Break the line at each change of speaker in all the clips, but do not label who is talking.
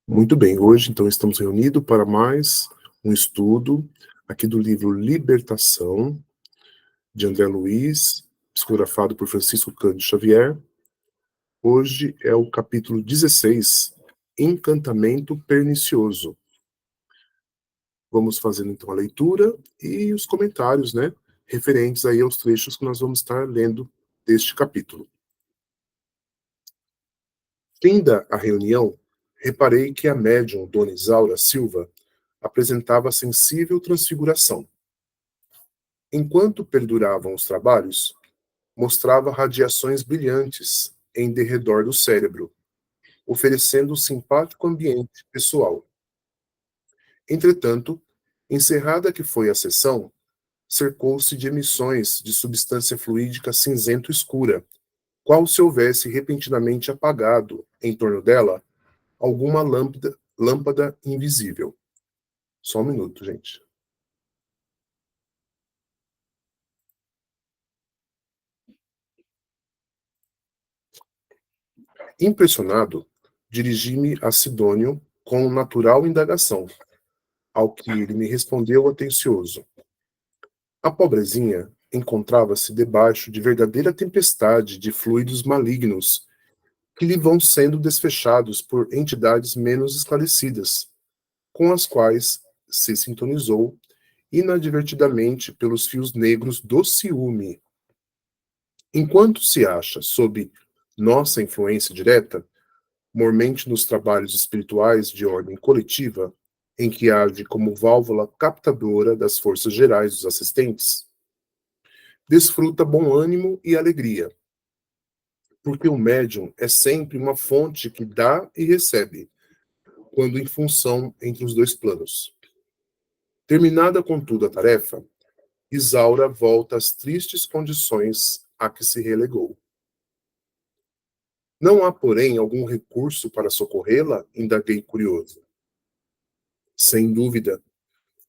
Muito bem, hoje então estamos reunidos para mais um estudo aqui do livro Libertação, de André Luiz, psicografado por Francisco Cândido Xavier. Hoje é o capítulo 16, Encantamento Pernicioso. Vamos fazendo então a leitura e os comentários, né, referentes aí aos trechos que nós vamos estar lendo deste capítulo. Finda a reunião, reparei que a médium Dona Isaura Silva apresentava sensível transfiguração. Enquanto perduravam os trabalhos, mostrava radiações brilhantes em derredor do cérebro, oferecendo um simpático ambiente pessoal. Entretanto, encerrada que foi a sessão, cercou-se de emissões de substância fluídica cinzento-escura, qual se houvesse repentinamente apagado, em torno dela, alguma lâmpada invisível. Só um minuto, gente. Impressionado, dirigi-me a Sidônio com natural indagação, ao que ele me respondeu atencioso. A pobrezinha encontrava-se debaixo de verdadeira tempestade de fluidos malignos que lhe vão sendo desfechados por entidades menos esclarecidas, com as quais se sintonizou inadvertidamente pelos fios negros do ciúme. Enquanto se acha sob nossa influência direta, mormente nos trabalhos espirituais de ordem coletiva, em que age como válvula captadora das forças gerais dos assistentes, desfruta bom ânimo e alegria, porque o médium é sempre uma fonte que dá e recebe, quando em função entre os dois planos. Terminada, contudo, a tarefa, Isaura volta às tristes condições a que se relegou. Não há, porém, algum recurso para socorrê-la? Indaguei curioso. Sem dúvida,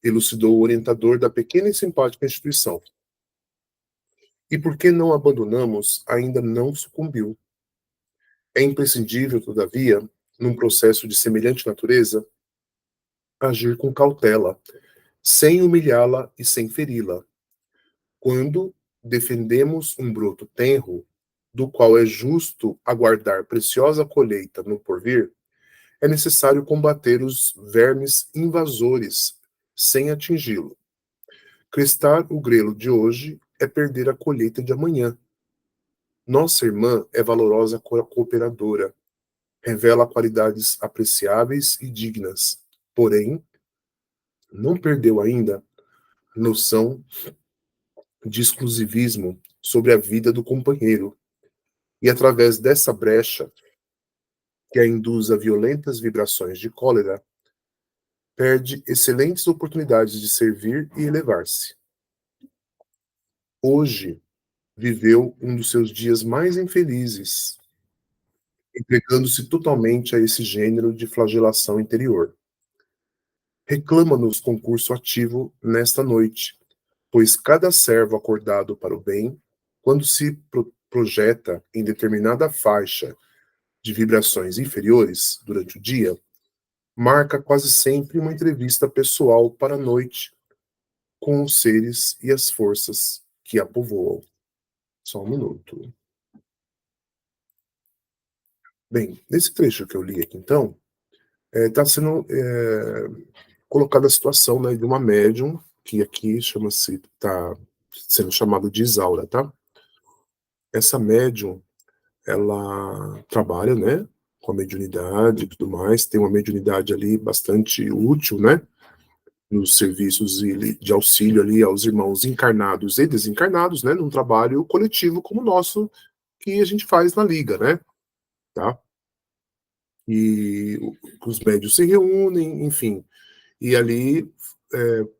elucidou o orientador da pequena e simpática instituição. E por que não abandonamos, ainda não sucumbiu. É imprescindível, todavia, num processo de semelhante natureza, agir com cautela, sem humilhá-la e sem feri-la. Quando defendemos um broto tenro, do qual é justo aguardar preciosa colheita no porvir, é necessário combater os vermes invasores, sem atingi-lo. Crestar o grelo de hoje é perder a colheita de amanhã. Nossa irmã é valorosa cooperadora, revela qualidades apreciáveis e dignas, porém, não perdeu ainda noção de exclusivismo sobre a vida do companheiro, e através dessa brecha, que a induz a violentas vibrações de cólera, perde excelentes oportunidades de servir e elevar-se. Hoje, viveu um dos seus dias mais infelizes, entregando-se totalmente a esse gênero de flagelação interior. Reclama-nos concurso ativo nesta noite, pois cada servo acordado para o bem, quando se projeta em determinada faixa de vibrações inferiores durante o dia, marca quase sempre uma entrevista pessoal para a noite com os seres e as forças que a povoam. Só um minuto. Bem, nesse trecho que eu li aqui, então, está sendo colocada a situação, né, de uma médium, que aqui chama-se, está sendo chamada de Isaura, tá? Essa médium, ela trabalha, né, com a mediunidade e tudo mais, tem uma mediunidade ali bastante útil, né, nos serviços de auxílio ali aos irmãos encarnados e desencarnados, né, num trabalho coletivo como o nosso, que a gente faz na Liga, né, tá? E os médios se reúnem, enfim, e ali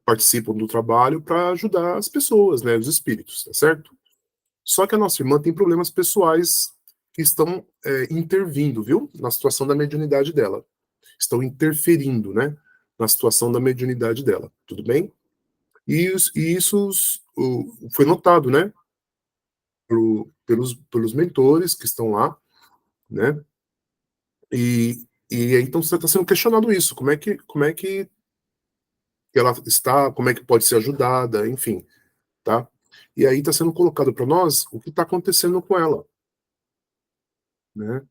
participam do trabalho para ajudar as pessoas, né, os espíritos, tá certo? Só que a nossa irmã tem problemas pessoais que estão intervindo, viu, na situação da mediunidade dela. Estão interferindo, né, na situação da mediunidade dela, tudo bem? E isso foi notado, né, pelos mentores que estão lá, né, e E aí, então, está sendo questionado isso, como é que ela está, como é que pode ser ajudada, enfim, tá? E aí está sendo colocado para nós o que está acontecendo com ela, né?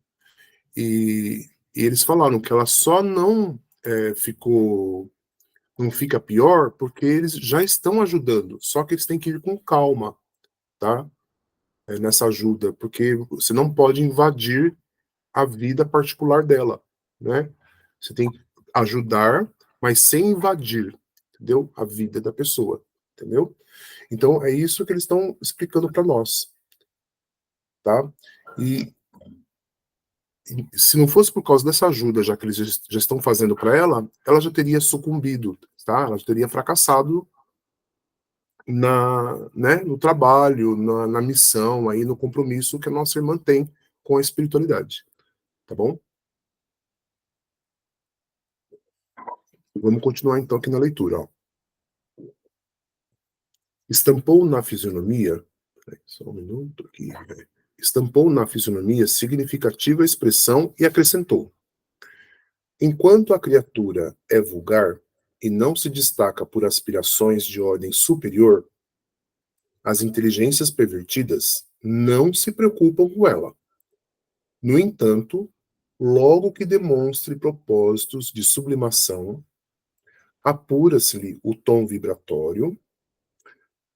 E, e eles falaram que ela só não não fica pior porque eles já estão ajudando, só que eles têm que ir com calma, tá? Nessa ajuda, porque você não pode invadir a vida particular dela, né? Você tem que ajudar, mas sem invadir, entendeu? A vida da pessoa, entendeu? Então é isso que eles estão explicando para nós, tá? E, e se não fosse por causa dessa ajuda, já que eles já estão fazendo para ela já teria sucumbido, tá? Ela já teria fracassado né, no trabalho, na missão, aí no compromisso que a nossa irmã tem com a espiritualidade, tá bom? Vamos continuar então aqui na leitura, ó. Estampou na fisionomia, só um minuto aqui, estampou na fisionomia significativa expressão e acrescentou: enquanto a criatura é vulgar e não se destaca por aspirações de ordem superior, as inteligências pervertidas não se preocupam com ela. No entanto, logo que demonstre propósitos de sublimação, apura-se-lhe o tom vibratório,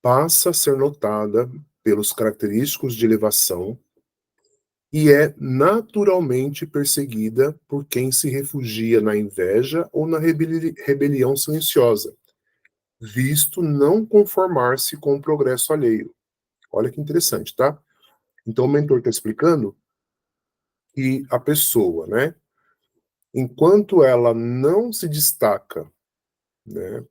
passa a ser notada pelos característicos de elevação e é naturalmente perseguida por quem se refugia na inveja ou na rebelião silenciosa, visto não conformar-se com o progresso alheio. Olha que interessante, tá? Então o mentor está explicando que a pessoa, né, enquanto ela não se destaca, né,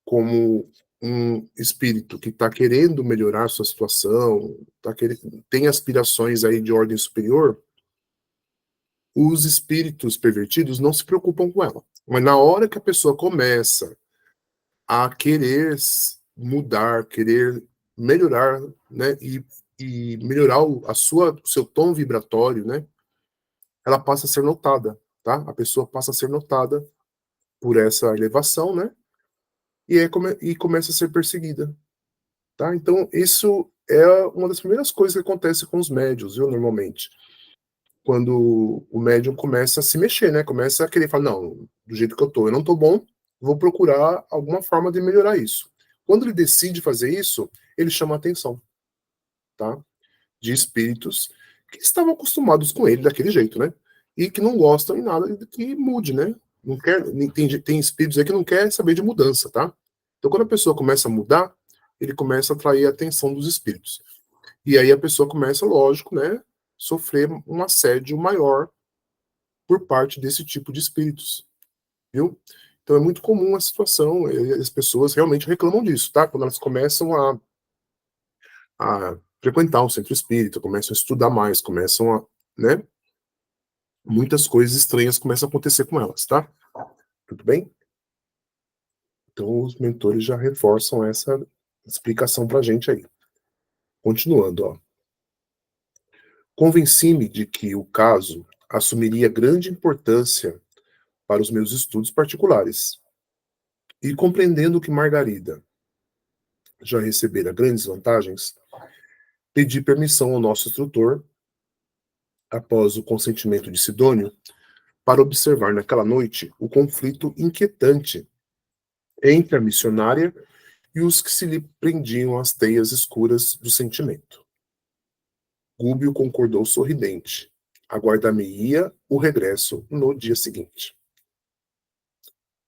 como um espírito que está querendo melhorar sua situação, tem aspirações aí de ordem superior, os espíritos pervertidos não se preocupam com ela. Mas na hora que a pessoa começa a querer mudar, querer melhorar, né, e melhorar o seu tom vibratório, né, ela passa a ser notada, tá? A pessoa passa a ser notada por essa elevação, né, e começa a ser perseguida, tá? Então, isso é uma das primeiras coisas que acontece com os médiuns, viu, normalmente. Quando o médium começa a se mexer, né? Começa a querer falar, não, do jeito que eu não tô bom, vou procurar alguma forma de melhorar isso. Quando ele decide fazer isso, ele chama a atenção, tá? De espíritos que estavam acostumados com ele daquele jeito, né? E que não gostam em nada que mude, né? Não quer, tem espíritos aí que não quer saber de mudança, tá? Então, quando a pessoa começa a mudar, ele começa a atrair a atenção dos espíritos. E aí a pessoa começa, lógico, né, sofrer um assédio maior por parte desse tipo de espíritos, viu? Então é muito comum a situação, as pessoas realmente reclamam disso, tá? Quando elas começam a frequentar um centro espírita, começam a estudar mais, começam a, né? Muitas coisas estranhas começam a acontecer com elas, tá? Tudo bem? Então os mentores já reforçam essa explicação pra gente aí. Continuando, ó. Convenci-me de que o caso assumiria grande importância para os meus estudos particulares. E compreendendo que Margarida já recebera grandes vantagens, pedi permissão ao nosso instrutor, após o consentimento de Sidônio, para observar naquela noite o conflito inquietante entre a missionária e os que se lhe prendiam às teias escuras do sentimento. Gúbio concordou sorridente. Aguardar-me-ia o regresso no dia seguinte.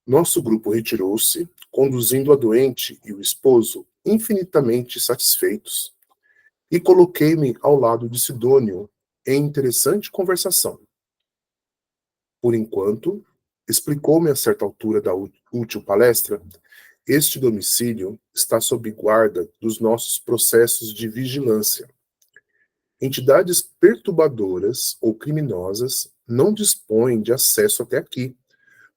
Nosso grupo retirou-se, conduzindo a doente e o esposo infinitamente satisfeitos, e coloquei-me ao lado de Sidônio em interessante conversação. Por enquanto, explicou-me a certa altura da útil palestra, este domicílio está sob guarda dos nossos processos de vigilância. Entidades perturbadoras ou criminosas não dispõem de acesso até aqui,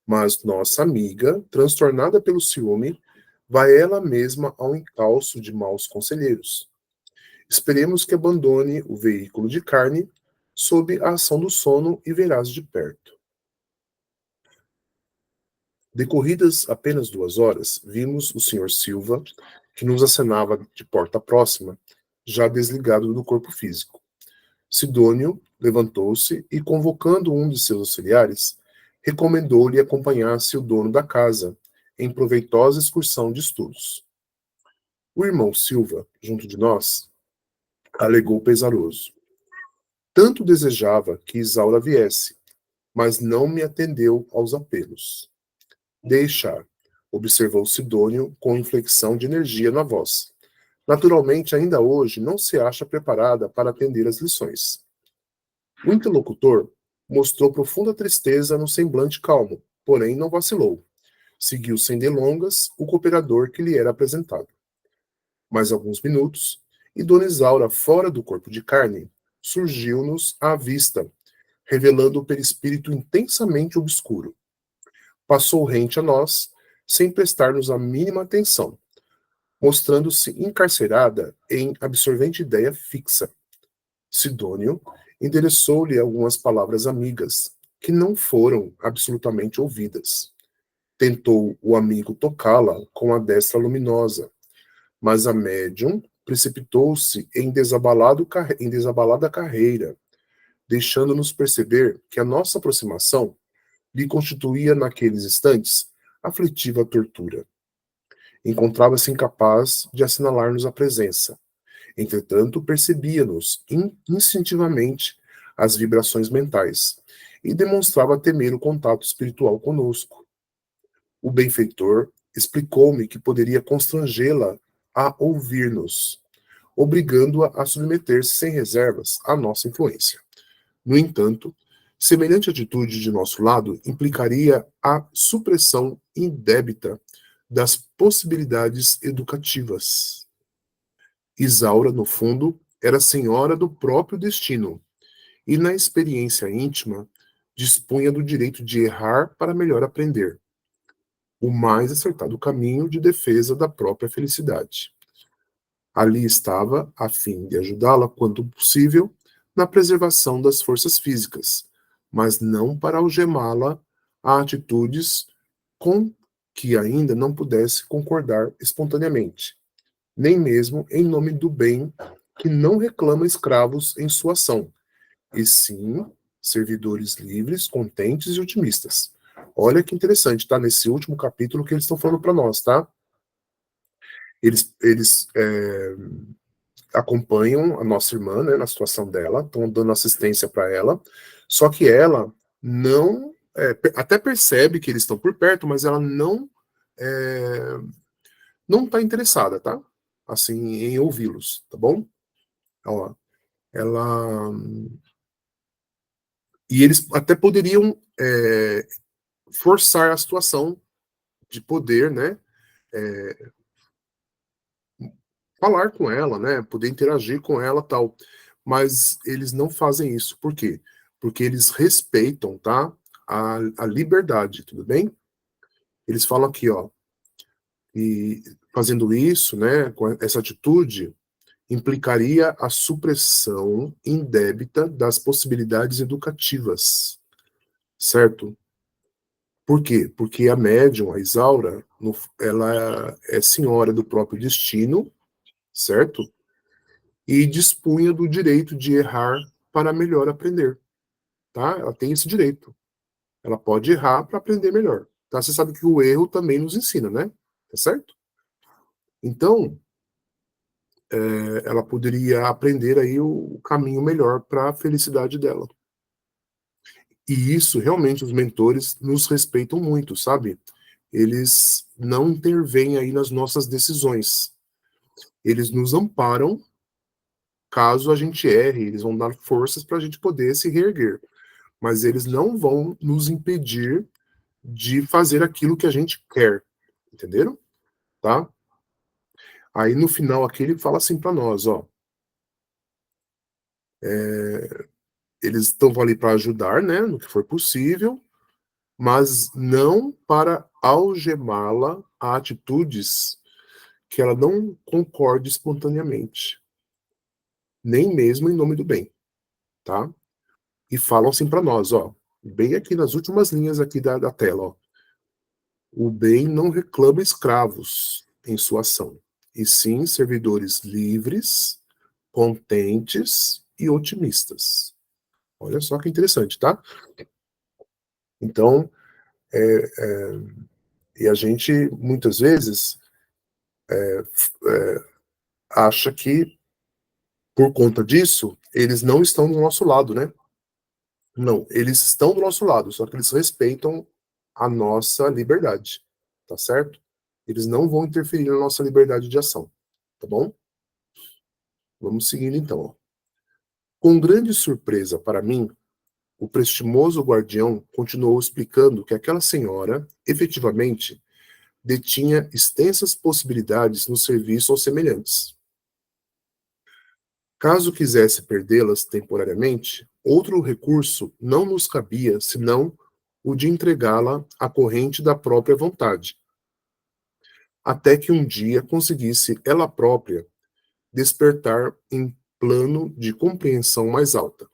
mas nossa amiga, transtornada pelo ciúme, vai ela mesma ao encalço de maus conselheiros. Esperemos que abandone o veículo de carne sob a ação do sono e verás de perto. Decorridas apenas 2 horas, vimos o Sr. Silva, que nos acenava de porta próxima, já desligado do corpo físico. Sidônio levantou-se e, convocando um de seus auxiliares, recomendou-lhe acompanhasse o dono da casa em proveitosa excursão de estudos. O irmão Silva, junto de nós, alegou pesaroso. Tanto desejava que Isaura viesse, mas não me atendeu aos apelos. Deixar, observou Sidônio com inflexão de energia na voz. Naturalmente, ainda hoje, não se acha preparada para atender às lições. O interlocutor mostrou profunda tristeza no semblante calmo, porém não vacilou. Seguiu sem delongas o cooperador que lhe era apresentado. Mais alguns minutos, e Dona Isaura, fora do corpo de carne, surgiu-nos à vista, revelando o perispírito intensamente obscuro. Passou rente a nós, sem prestar-nos a mínima atenção, mostrando-se encarcerada em absorvente ideia fixa. Sidônio endereçou-lhe algumas palavras amigas, que não foram absolutamente ouvidas. Tentou o amigo tocá-la com a destra luminosa, mas a médium precipitou-se em desabalada carreira, deixando-nos perceber que a nossa aproximação lhe constituía, naqueles instantes, aflitiva tortura. Encontrava-se incapaz de assinalar-nos a presença. Entretanto, percebia-nos instintivamente as vibrações mentais e demonstrava temer o contato espiritual conosco. O benfeitor explicou-me que poderia constrangê-la a ouvir-nos, obrigando-a a submeter-se sem reservas à nossa influência. No entanto, semelhante atitude de nosso lado implicaria a supressão indébita das possibilidades educativas. Isaura, no fundo, era senhora do próprio destino, e na experiência íntima dispunha do direito de errar para melhor aprender, o mais acertado caminho de defesa da própria felicidade. Ali estava, a fim de ajudá-la, quanto possível, na preservação das forças físicas, mas não para algemá-la a atitudes com que ainda não pudesse concordar espontaneamente, nem mesmo em nome do bem que não reclama escravos em sua ação, e sim servidores livres, contentes e otimistas. Olha que interessante, tá? Nesse último capítulo que eles estão falando para nós, tá? Eles acompanham a nossa irmã, né, na situação dela, estão dando assistência para ela, só que ela não, até percebe que eles estão por perto, mas ela não está interessada, tá? Assim, em ouvi-los, tá bom? Ó, ela e eles até poderiam forçar a situação de poder, né, falar com ela, né, poder interagir com ela, tal. Mas eles não fazem isso. Por quê? Porque eles respeitam, tá, a liberdade, tudo bem? Eles falam aqui, ó, e fazendo isso, né, com essa atitude, implicaria a supressão indébita das possibilidades educativas, certo? Por quê? Porque a médium, a Isaura, ela é senhora do próprio destino, certo? E dispunha do direito de errar para melhor aprender, tá? Ela tem esse direito. Ela pode errar para aprender melhor, tá? Você sabe que o erro também nos ensina, né? Tá certo? Então, ela poderia aprender aí o caminho melhor para a felicidade dela. E isso, realmente, os mentores nos respeitam muito, sabe? Eles não intervêm aí nas nossas decisões. Eles nos amparam caso a gente erre, eles vão dar forças para a gente poder se reerguer. Mas eles não vão nos impedir de fazer aquilo que a gente quer. Entenderam? Tá? Aí no final aqui ele fala assim para nós, ó. Eles estão ali para ajudar, né, no que for possível, mas não para algemá-la a atitudes que ela não concorde espontaneamente, nem mesmo em nome do bem, tá? E falam assim para nós, ó, bem aqui nas últimas linhas aqui da tela, ó. O bem não reclama escravos em sua ação, e sim servidores livres, contentes e otimistas. Olha só que interessante, tá? Então, e a gente muitas vezes acha que por conta disso eles não estão do nosso lado, né? Não, eles estão do nosso lado, só que eles respeitam a nossa liberdade, tá certo? Eles não vão interferir na nossa liberdade de ação, tá bom? Vamos seguindo então. Ó. Com grande surpresa para mim, o prestimoso guardião continuou explicando que aquela senhora, efetivamente, detinha extensas possibilidades no serviço aos semelhantes. Caso quisesse perdê-las temporariamente, outro recurso não nos cabia senão o de entregá-la à corrente da própria vontade, até que um dia conseguisse ela própria despertar em plano de compreensão mais alta.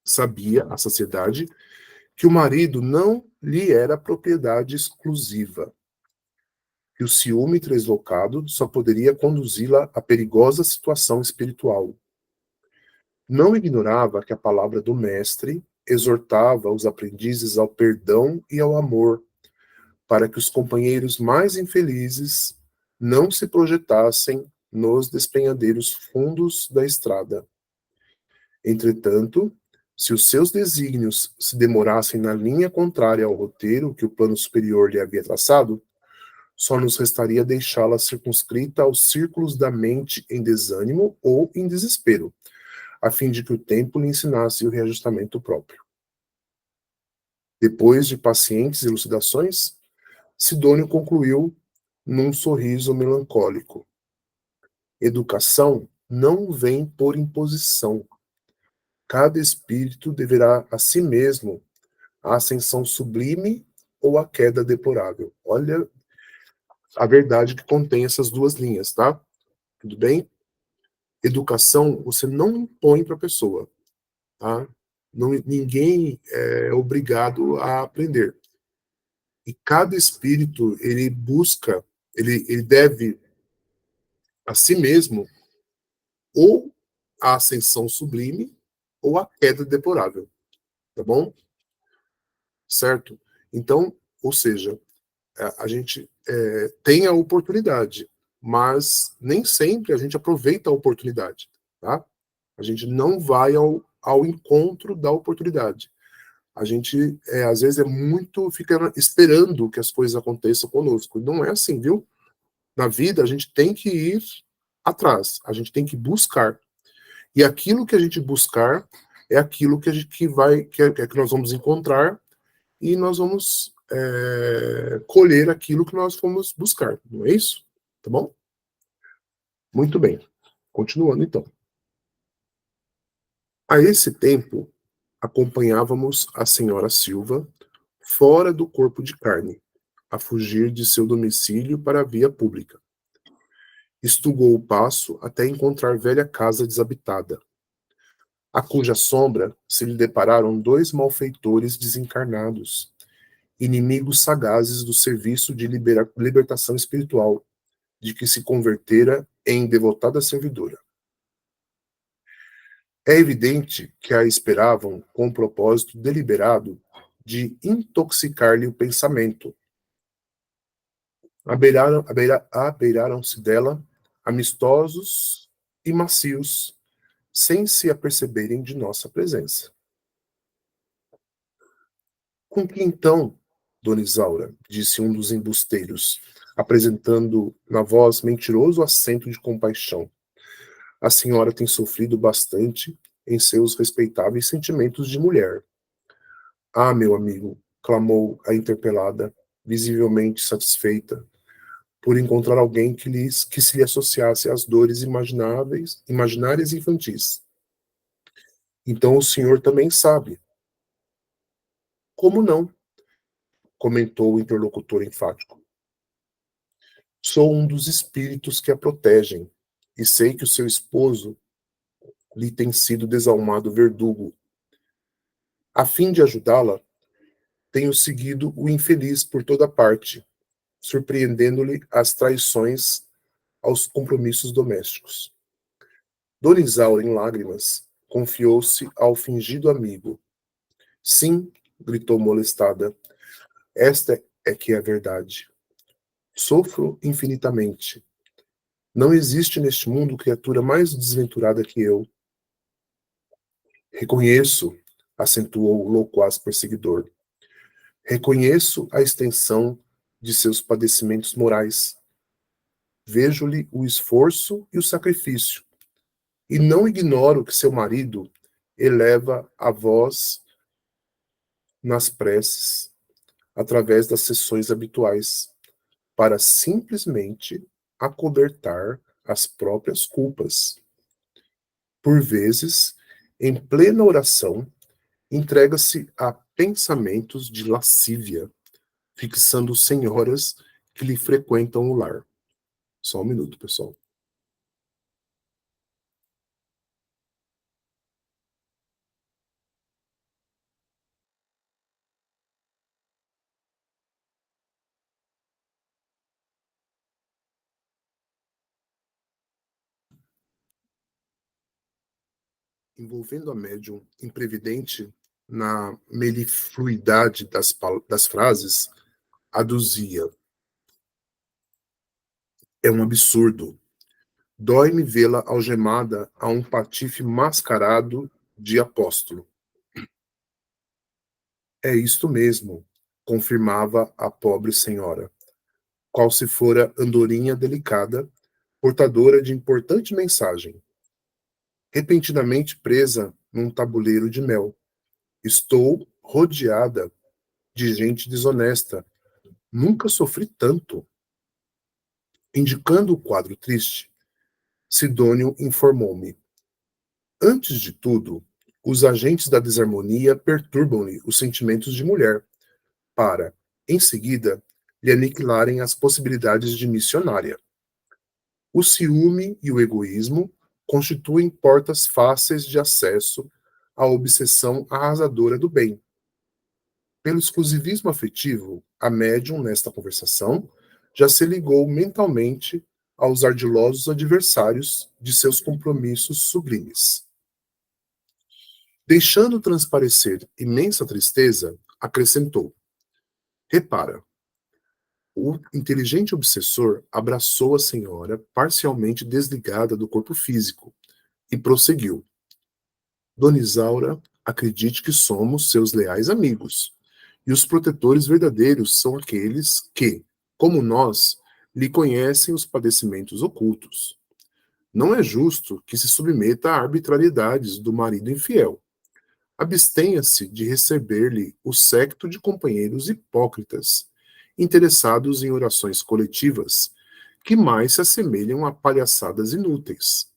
Sabia a sociedade que o marido não lhe era propriedade exclusiva, que o ciúme translocado só poderia conduzi-la a perigosa situação espiritual. Não ignorava que a palavra do mestre exortava os aprendizes ao perdão e ao amor, para que os companheiros mais infelizes não se projetassem nos despenhadeiros fundos da estrada. Entretanto, se os seus desígnios se demorassem na linha contrária ao roteiro que o plano superior lhe havia traçado, só nos restaria deixá-la circunscrita aos círculos da mente em desânimo ou em desespero, a fim de que o tempo lhe ensinasse o reajustamento próprio. Depois de pacientes elucidações, Sidônio concluiu num sorriso melancólico. Educação não vem por imposição. Cada espírito deverá a si mesmo a ascensão sublime ou a queda deplorável. Olha a verdade que contém essas duas linhas, tá? Tudo bem? Educação você não impõe para a pessoa, tá? Não, ninguém é obrigado a aprender. E cada espírito, ele busca, ele deve a si mesmo ou a ascensão sublime ou a queda deplorável, tá bom? Certo? Então, ou seja, a gente tem a oportunidade, mas nem sempre a gente aproveita a oportunidade, tá? A gente não vai ao encontro da oportunidade. A gente, às vezes, fica esperando que as coisas aconteçam conosco. Não é assim, viu? Na vida, a gente tem que ir atrás, a gente tem que buscar. E aquilo que a gente buscar é aquilo que a gente que nós vamos encontrar e nós vamos colher aquilo que nós fomos buscar, não é isso? Tá bom? Muito bem. Continuando então. A esse tempo, acompanhávamos a senhora Silva fora do corpo de carne, a fugir de seu domicílio para a via pública. Estugou o passo até encontrar velha casa desabitada, a cuja sombra se lhe depararam dois malfeitores desencarnados, inimigos sagazes do serviço de libertação espiritual, de que se convertera em devotada servidora. É evidente que a esperavam com o propósito deliberado de intoxicar-lhe o pensamento. Abeiraram-se dela, amistosos e macios, sem se aperceberem de nossa presença. Com que então, Dona Isaura, disse um dos embusteiros, apresentando na voz mentiroso acento de compaixão, a senhora tem sofrido bastante em seus respeitáveis sentimentos de mulher. Ah, meu amigo, clamou a interpelada, visivelmente satisfeita, por encontrar alguém que se lhe associasse às dores imaginárias e infantis. Então o senhor também sabe. Como não? Comentou o interlocutor enfático. Sou um dos espíritos que a protegem, e sei que o seu esposo lhe tem sido desalmado verdugo. A fim de ajudá-la, Tenho seguido o infeliz por toda parte, surpreendendo-lhe as traições aos compromissos domésticos. Dona Isaura, em lágrimas, confiou-se ao fingido amigo. Sim, gritou molestada, esta é que é a verdade. Sofro infinitamente. Não existe neste mundo criatura mais desventurada que eu. Reconheço, acentuou o loquaz perseguidor. Reconheço a extensão de seus padecimentos morais. Vejo-lhe o esforço e o sacrifício. E não ignoro que seu marido eleva a voz nas preces, através das sessões habituais, para simplesmente acobertar as próprias culpas. Por vezes, em plena oração, entrega-se a pensamentos de lascívia, fixando senhoras que lhe frequentam o lar. Só um minuto, pessoal. Envolvendo a médium imprevidente na melifluidade das frases, aduzia: é um absurdo. Dói-me vê-la algemada a um patife mascarado de apóstolo. É isto mesmo, confirmava a pobre senhora, qual se fora andorinha delicada, portadora de importante mensagem. Repentinamente presa num tabuleiro de mel. Estou rodeada de gente desonesta. Nunca sofri tanto. Indicando o quadro triste, Sidônio informou-me. Antes de tudo, os agentes da desarmonia perturbam-lhe os sentimentos de mulher, para, em seguida, lhe aniquilarem as possibilidades de missionária. O ciúme e o egoísmo constituem portas fáceis de acesso à obsessão arrasadora do bem. Pelo exclusivismo afetivo, a médium, nesta conversação, já se ligou mentalmente aos ardilosos adversários de seus compromissos sublimes. Deixando transparecer imensa tristeza, acrescentou: repara, o inteligente obsessor abraçou a senhora parcialmente desligada do corpo físico e prosseguiu: Dona Isaura, acredite que somos seus leais amigos, e os protetores verdadeiros são aqueles que, como nós, lhe conhecem os padecimentos ocultos. Não é justo que se submeta a arbitrariedades do marido infiel. Abstenha-se de receber-lhe o séquito de companheiros hipócritas, interessados em orações coletivas, que mais se assemelham a palhaçadas inúteis.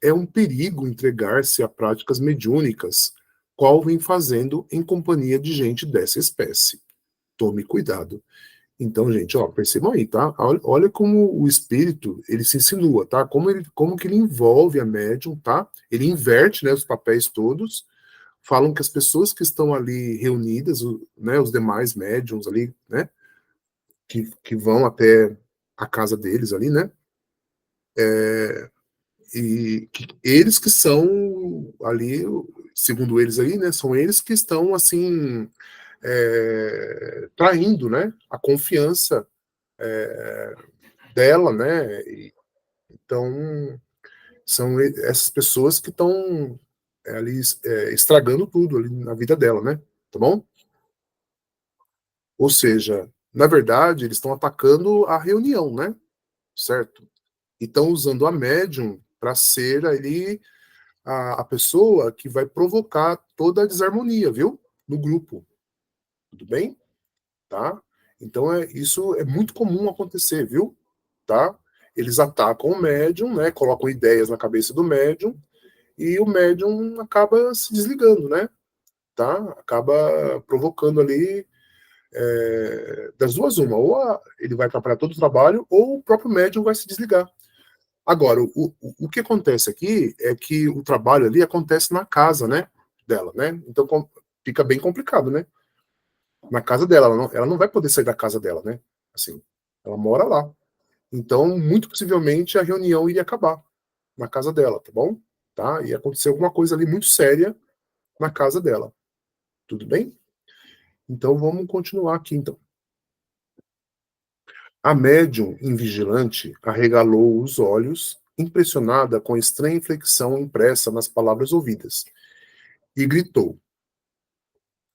É um perigo entregar-se a práticas mediúnicas, qual vem fazendo em companhia de gente dessa espécie. Tome cuidado. Então, gente, ó, percebam aí, tá? Olha como o espírito, ele se insinua, tá? Como que ele envolve a médium, tá? Ele inverte, né, os papéis todos. Falam que as pessoas que estão ali reunidas, né, os demais médiums ali, né, que vão até a casa deles ali, né, e que eles que são ali, segundo eles aí, né, são eles que estão, assim, traindo, né, a confiança dela, né, então são essas pessoas que estão ali estragando tudo ali na vida dela, né, tá bom? Ou seja, na verdade, eles estão atacando a reunião, né? Certo? E estão usando a médium para ser ali a pessoa que vai provocar toda a desarmonia, viu? No grupo. Tudo bem? Tá? Então, isso é muito comum acontecer, viu? Tá? Eles atacam o médium, né? Colocam ideias na cabeça do médium e o médium acaba se desligando, né? Tá? Acaba provocando ali das duas uma, ele vai atrapalhar todo o trabalho, ou o próprio médium vai se desligar. Agora, o que acontece aqui é que o trabalho ali acontece na casa, né, dela, né? Então fica bem complicado, né? na casa dela. Ela não vai poder sair da casa dela, né? Assim, ela mora lá. Então, muito possivelmente, a reunião iria acabar na casa dela, tá bom? Tá? Ia acontecer alguma coisa ali muito séria na casa dela. Tudo bem? Então, vamos continuar aqui, então. A médium invigilante arregalou os olhos, impressionada com a estranha inflexão impressa nas palavras ouvidas, e gritou: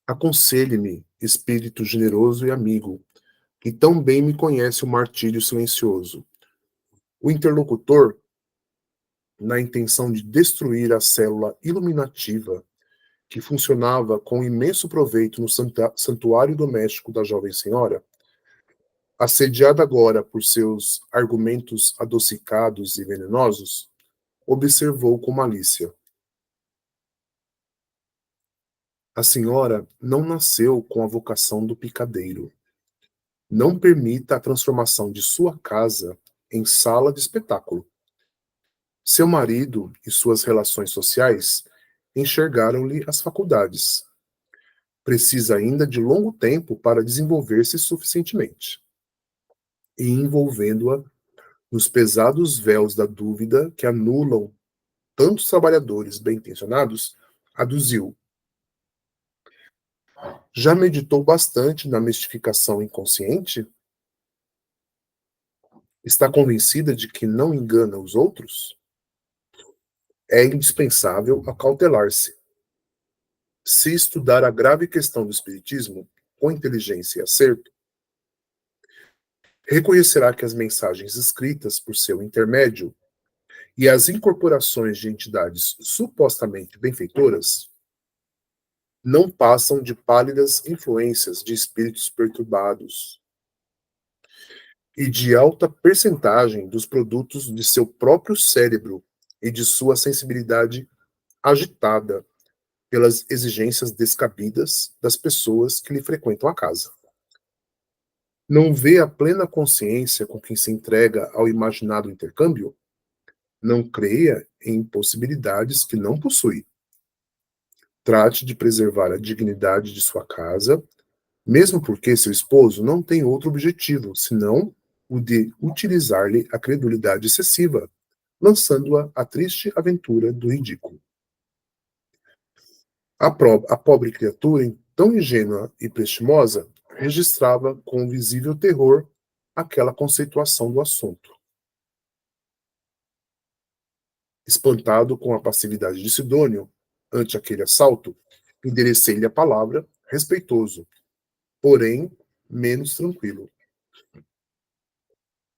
Aconselhe-me, espírito generoso e amigo, que tão bem me conhece o martírio silencioso. O interlocutor, na intenção de destruir a célula iluminativa que funcionava com imenso proveito no santuário doméstico da jovem senhora, assediada agora por seus argumentos adocicados e venenosos, observou com malícia. A senhora não nasceu com a vocação do picadeiro. Não permita a transformação de sua casa em sala de espetáculo. Seu marido e suas relações sociais enxergaram-lhe as faculdades. Precisa ainda de longo tempo para desenvolver-se suficientemente. E envolvendo-a nos pesados véus da dúvida que anulam tantos trabalhadores bem-intencionados, aduziu: Já meditou bastante na mistificação inconsciente? Está convencida de que não engana os outros? É indispensável acautelar-se. Se estudar a grave questão do espiritismo com inteligência e acerto, reconhecerá que as mensagens escritas por seu intermédio e as incorporações de entidades supostamente benfeitoras não passam de pálidas influências de espíritos perturbados e de alta percentagem dos produtos de seu próprio cérebro e de sua sensibilidade agitada pelas exigências descabidas das pessoas que lhe frequentam a casa. Não vê a plena consciência com quem se entrega ao imaginado intercâmbio? Não creia em possibilidades que não possui. Trate de preservar a dignidade de sua casa, mesmo porque seu esposo não tem outro objetivo, senão o de utilizar-lhe a credulidade excessiva, lançando-a à triste aventura do ridículo. A pobre criatura, tão ingênua e prestimosa, registrava com visível terror aquela conceituação do assunto. Espantado com a passividade de Sidônio ante aquele assalto, enderecei-lhe a palavra, respeitoso, porém menos tranquilo.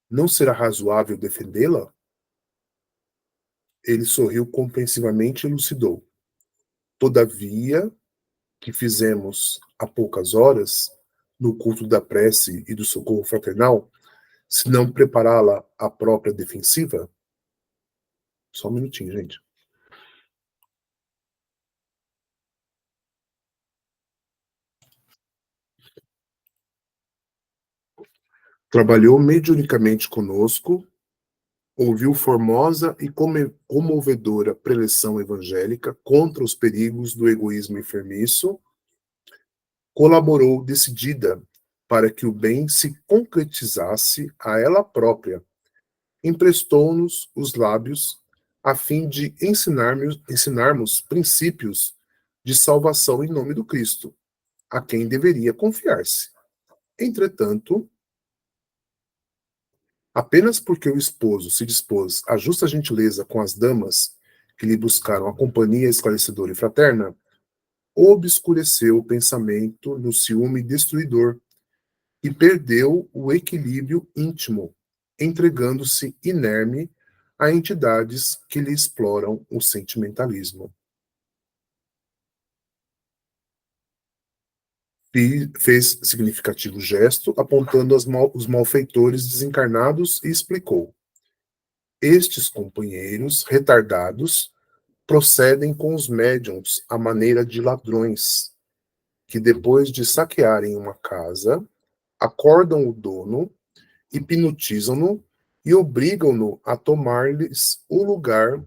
Não será razoável defendê-la? Ele sorriu compreensivamente e elucidou. Todavia, que fizemos há poucas horas, no culto da prece e do socorro fraternal, se não prepará-la à própria defensiva? Só um minutinho, gente. Trabalhou mediunicamente conosco, ouviu formosa e comovedora preleção evangélica contra os perigos do egoísmo enfermiço, colaborou decidida para que o bem se concretizasse a ela própria, emprestou-nos os lábios a fim de ensinarmos princípios de salvação em nome do Cristo, a quem deveria confiar-se. Entretanto, apenas porque o esposo se dispôs à justa gentileza com as damas que lhe buscaram a companhia esclarecedora e fraterna, obscureceu o pensamento no ciúme destruidor e perdeu o equilíbrio íntimo, entregando-se inerme a entidades que lhe exploram o sentimentalismo. Fez significativo gesto, apontando os malfeitores desencarnados e explicou: Estes companheiros retardados procedem com os médiuns à maneira de ladrões, que depois de saquearem uma casa, acordam o dono, hipnotizam-no e obrigam-no a tomar-lhes o lugar,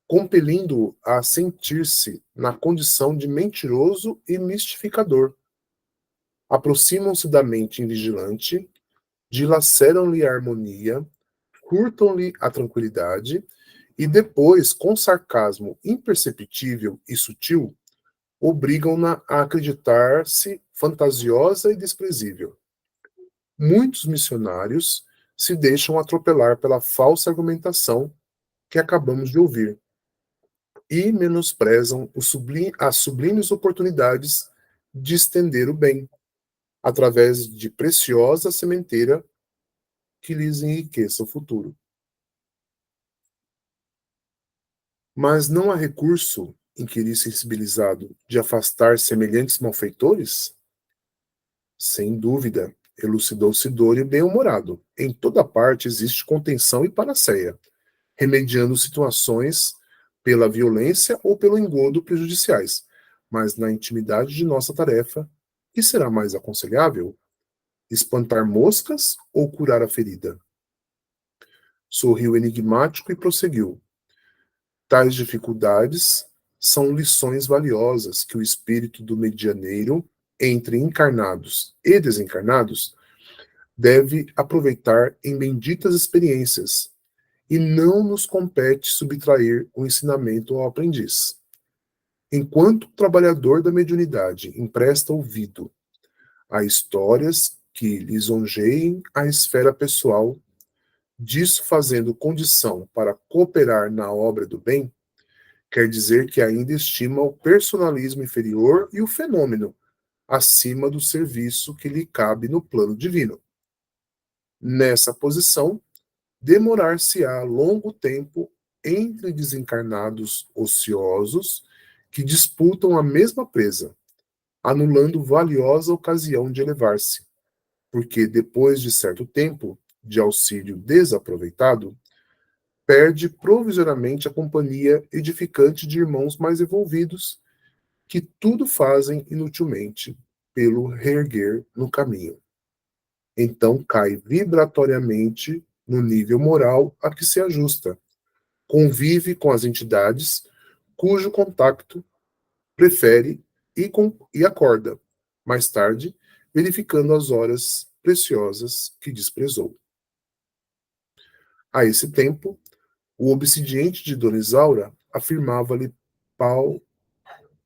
compelindo-o a sentir-se na condição de mentiroso e mistificador. aproximam-se da mente invigilante, dilaceram-lhe a harmonia, curtam-lhe a tranquilidade e depois, com sarcasmo imperceptível e sutil, obrigam-na a acreditar-se fantasiosa e desprezível. Muitos missionários se deixam atropelar pela falsa argumentação que acabamos de ouvir e menosprezam as sublimes oportunidades de estender o bem, através de preciosa sementeira que lhes enriqueça o futuro. Mas não há recurso, inquiri sensibilizado, de afastar semelhantes malfeitores? Sem dúvida, elucidou Sidônio bem-humorado. Em toda parte existe contenção e panaceia, remediando situações pela violência ou pelo engodo prejudiciais. Mas na intimidade de nossa tarefa, que será mais aconselhável? Espantar moscas ou curar a ferida? Sorriu enigmático e prosseguiu. Tais dificuldades são lições valiosas que o espírito do medianeiro, entre encarnados e desencarnados, deve aproveitar em benditas experiências, e não nos compete subtrair o ensinamento ao aprendiz. Enquanto o trabalhador da mediunidade empresta ouvido a histórias que lisonjeiem a esfera pessoal, disso fazendo condição para cooperar na obra do bem, quer dizer que ainda estima o personalismo inferior e o fenômeno acima do serviço que lhe cabe no plano divino. Nessa posição, demorar-se-á longo tempo entre desencarnados ociosos que disputam a mesma presa, anulando valiosa ocasião de elevar-se, porque depois de certo tempo de auxílio desaproveitado, perde provisoriamente a companhia edificante de irmãos mais evolvidos, que tudo fazem inutilmente pelo reerguer no caminho. Então cai vibratoriamente no nível moral a que se ajusta, convive com as entidades cujo contacto prefere e acorda, mais tarde, verificando as horas preciosas que desprezou. A esse tempo, o obsidiente de Dona Isaura afirmava-lhe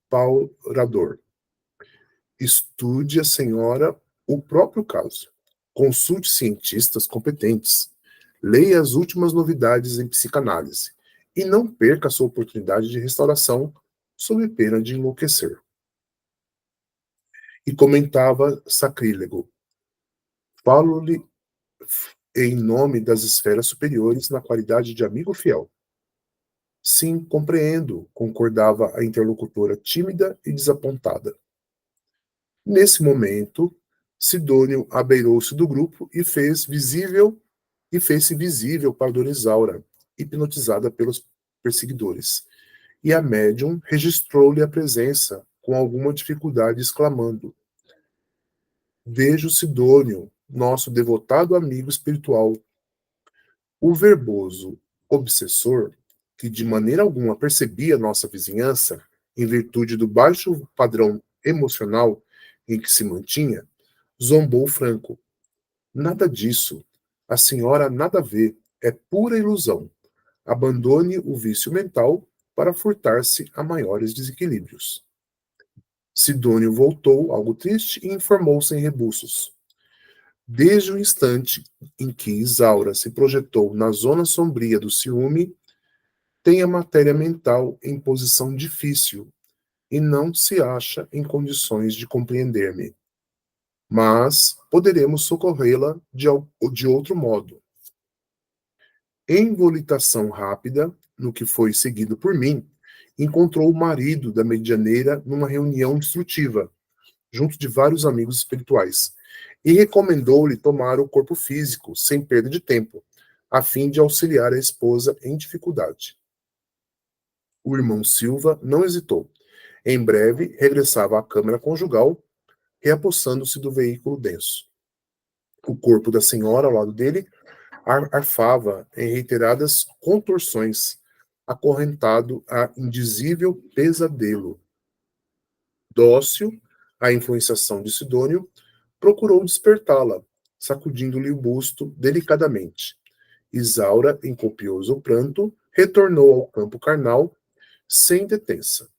paurador: estude a senhora o próprio caso. Consulte cientistas competentes. Leia as últimas novidades em psicanálise. E não perca a sua oportunidade de restauração sob pena de enlouquecer. E comentava sacrílego: falo-lhe em nome das esferas superiores na qualidade de amigo fiel. Sim, compreendo, concordava a interlocutora tímida e desapontada. Nesse momento, Sidônio abeirou-se do grupo e fez-se visível para Dona Isaura, hipnotizada pelos perseguidores. E a médium registrou-lhe a presença com alguma dificuldade, exclamando: vejo Sidônio, nosso devotado amigo espiritual. O verboso obsessor, que de maneira alguma percebia nossa vizinhança, em virtude do baixo padrão emocional em que se mantinha, zombou franco. Nada disso. A senhora nada vê. É pura ilusão. Abandone o vício mental para furtar-se a maiores desequilíbrios. Sidônio voltou, algo triste, e informou-se em rebuços. Desde o instante em que Isaura se projetou na zona sombria do ciúme, tem a matéria mental em posição difícil e não se acha em condições de compreender-me. Mas poderemos socorrê-la de outro modo. Em volitação rápida, no que foi seguido por mim, encontrou o marido da medianeira numa reunião instrutiva, junto de vários amigos espirituais, e recomendou-lhe tomar o corpo físico, sem perda de tempo, a fim de auxiliar a esposa em dificuldade. O irmão Silva não hesitou. Em breve, regressava à câmara conjugal, reapossando-se do veículo denso. O corpo da senhora ao lado dele arfava em reiteradas contorções, acorrentado a indizível pesadelo. Dócil à influenciação de Sidônio, procurou despertá-la, sacudindo-lhe o busto delicadamente. Isaura, em copioso pranto, retornou ao campo carnal sem detença,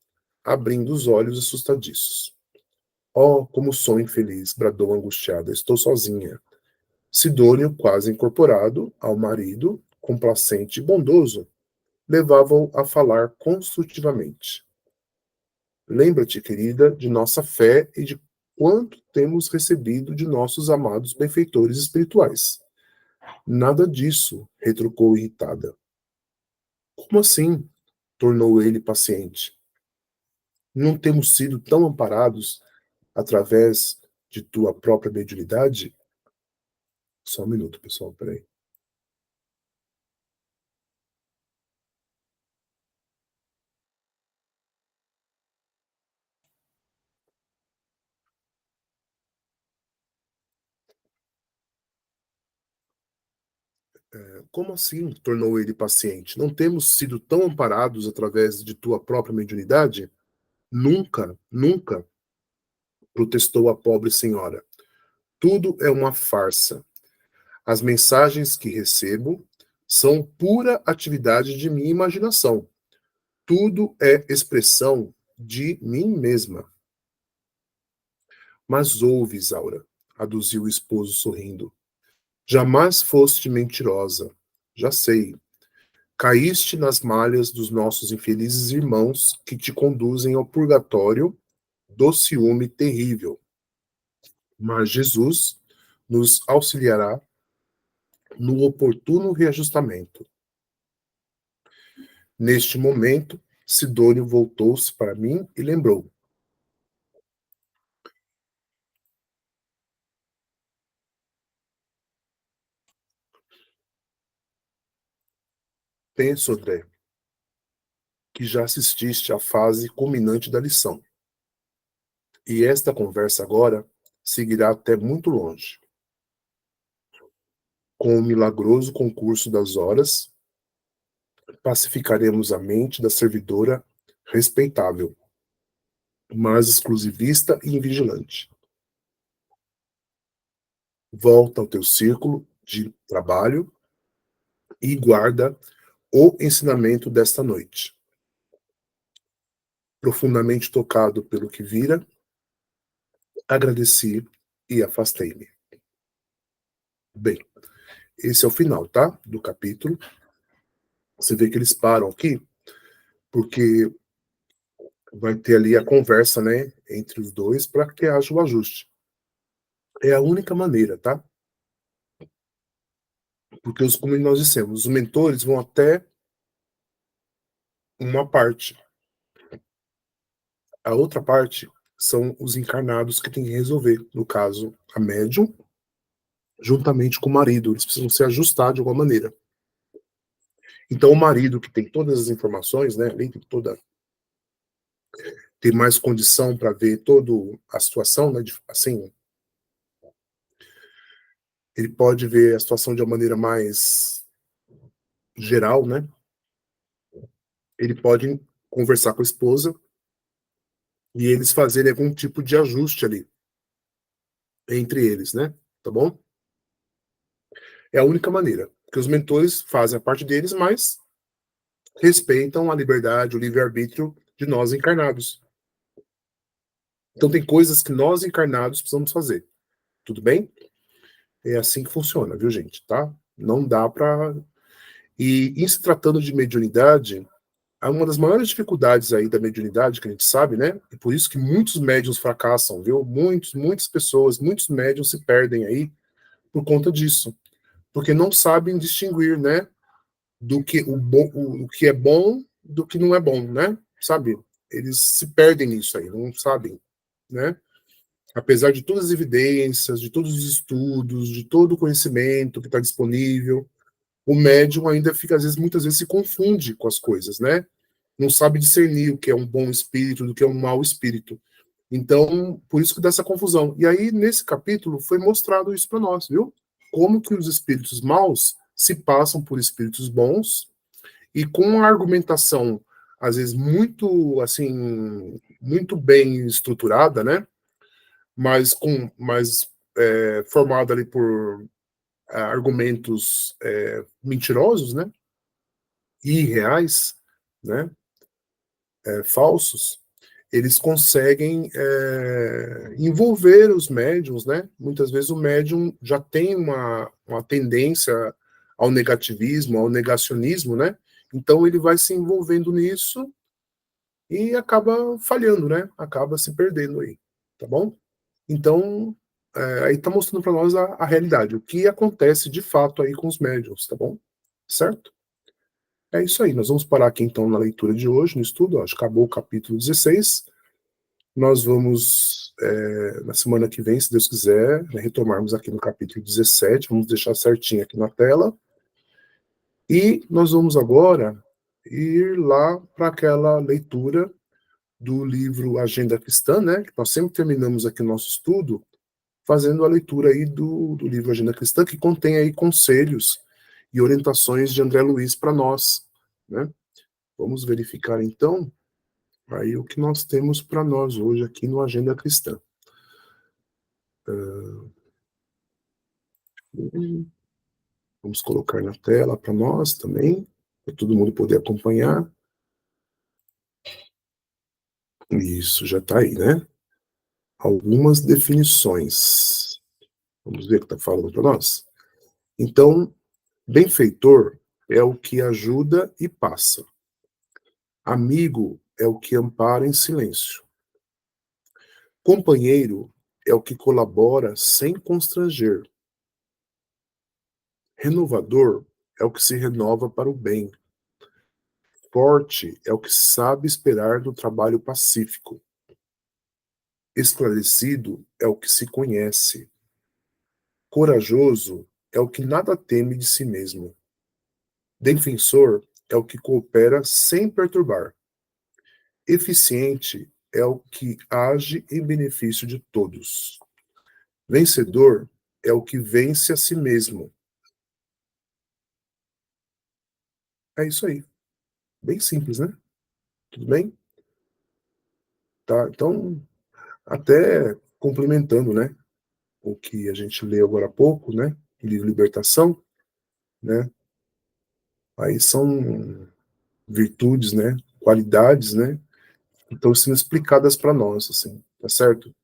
abrindo os olhos assustadiços. Oh, como sou infeliz, bradou angustiada, estou sozinha. Sidônio, quase incorporado ao marido, complacente e bondoso, levava-o a falar construtivamente. Lembra-te, querida, de nossa fé e de quanto temos recebido de nossos amados benfeitores espirituais. Nada disso, retrucou irritada. Como assim? Tornou ele paciente. Não temos sido tão amparados através de tua própria mediunidade? Só um minuto, pessoal, peraí. Como assim? Tornou ele paciente. Não temos sido tão amparados através de tua própria mediunidade? Nunca, nunca, protestou a pobre senhora. Tudo é uma farsa. As mensagens que recebo são pura atividade de minha imaginação. Tudo é expressão de mim mesma. Mas ouve, Isaura, aduziu o esposo sorrindo. Jamais foste mentirosa. Já sei. Caíste nas malhas dos nossos infelizes irmãos que te conduzem ao purgatório do ciúme terrível. Mas Jesus nos auxiliará no oportuno reajustamento. Neste momento, Sidônio voltou-se para mim e lembrou. Penso, André, que já assististe à fase culminante da lição. E esta conversa agora seguirá até muito longe. Com o milagroso concurso das horas, pacificaremos a mente da servidora respeitável, mas exclusivista e invigilante. Volta ao teu círculo de trabalho e guarda o ensinamento desta noite. Profundamente tocado pelo que vira, agradeci e afastei-me. Bem, esse é o final, tá? Do capítulo. Você vê que eles param aqui, porque vai ter ali a conversa, né, entre os dois para que haja o ajuste. É a única maneira, tá? Porque, como nós dissemos, os mentores vão até uma parte. A outra parte são os encarnados que têm que resolver. No caso, a médium, juntamente com o marido. Eles precisam se ajustar de alguma maneira. Então, o marido, que tem todas as informações, né, ele tem mais condição para ver toda a situação, né, assim, ele pode ver a situação de uma maneira mais geral, né? Ele pode conversar com a esposa e eles fazerem algum tipo de ajuste ali entre eles, né? Tá bom? É a única maneira. Porque os mentores fazem a parte deles, mas respeitam a liberdade, o livre-arbítrio de nós encarnados. Então tem coisas que nós encarnados precisamos fazer. Tudo bem? É assim que funciona, viu, gente? Tá? Não dá para. E em se tratando de mediunidade, uma das maiores dificuldades aí da mediunidade, que a gente sabe, né? E por isso que muitos médiuns fracassam, viu? Muitas pessoas, muitos médiuns se perdem aí por conta disso. Porque não sabem distinguir, né? Do que o que é bom do que não é bom, né? Sabe? Eles se perdem nisso aí, não sabem, né? Apesar de todas as evidências, de todos os estudos, de todo o conhecimento que está disponível, o médium ainda fica, às vezes, muitas vezes se confunde com as coisas, né? Não sabe discernir o que é um bom espírito do que é um mau espírito. Então, por isso que dá essa confusão. E aí, nesse capítulo, foi mostrado isso para nós, viu? Como que os espíritos maus se passam por espíritos bons e com uma argumentação, às vezes, muito, assim, muito bem estruturada, né? Mas formado ali por argumentos mentirosos, né? Irreais, né? Falsos, eles conseguem envolver os médiums, né? Muitas vezes o médium já tem uma tendência ao negativismo, ao negacionismo, né? Então ele vai se envolvendo nisso e acaba falhando, né? Acaba se perdendo aí, tá bom? Então, aí tá mostrando para nós a realidade, o que acontece de fato aí com os médiums, tá bom? Certo? É isso aí, nós vamos parar aqui então na leitura de hoje, no estudo, ó, acabou o capítulo 16, nós vamos, na semana que vem, se Deus quiser, né, retomarmos aqui no capítulo 17, vamos deixar certinho aqui na tela, e nós vamos agora ir lá para aquela leitura do livro Agenda Cristã, né, que nós sempre terminamos aqui o nosso estudo, fazendo a leitura aí do livro Agenda Cristã, que contém aí conselhos e orientações de André Luiz para nós, né. Vamos verificar então aí o que nós temos para nós hoje aqui no Agenda Cristã. Vamos colocar na tela para nós também, para todo mundo poder acompanhar. Isso, já está aí, né? Algumas definições. Vamos ver o que está falando para nós? Então, benfeitor é o que ajuda e passa. Amigo é o que ampara em silêncio. Companheiro é o que colabora sem constranger. Renovador é o que se renova para o bem. Forte é o que sabe esperar do trabalho pacífico. Esclarecido é o que se conhece. Corajoso é o que nada teme de si mesmo. Defensor é o que coopera sem perturbar. Eficiente é o que age em benefício de todos. Vencedor é o que vence a si mesmo. É isso aí. Bem simples, né? Tudo bem? Tá, então, até complementando, né? O que a gente leu agora há pouco, né? O livro Libertação, né? Aí são virtudes, né? Qualidades, né? Que estão sendo explicadas para nós, assim, tá certo?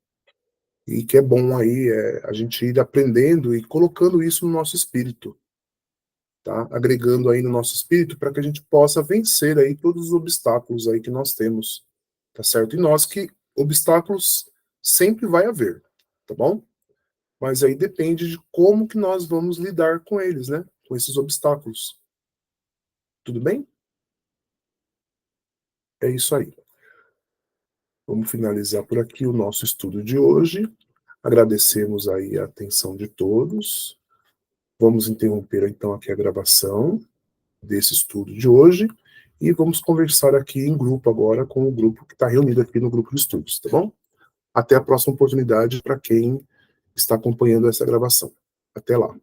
E que é bom aí a gente ir aprendendo e colocando isso no nosso espírito, tá? Agregando aí no nosso espírito para que a gente possa vencer aí todos os obstáculos aí que nós temos, tá certo? E nós que obstáculos sempre vai haver, tá bom? Mas aí depende de como que nós vamos lidar com eles, né? Com esses obstáculos. Tudo bem? É isso aí. Vamos finalizar por aqui o nosso estudo de hoje. Agradecemos aí a atenção de todos. Vamos interromper então aqui a gravação desse estudo de hoje e vamos conversar aqui em grupo agora com o grupo que está reunido aqui no grupo de estudos, tá bom? Até a próxima oportunidade para quem está acompanhando essa gravação. Até lá.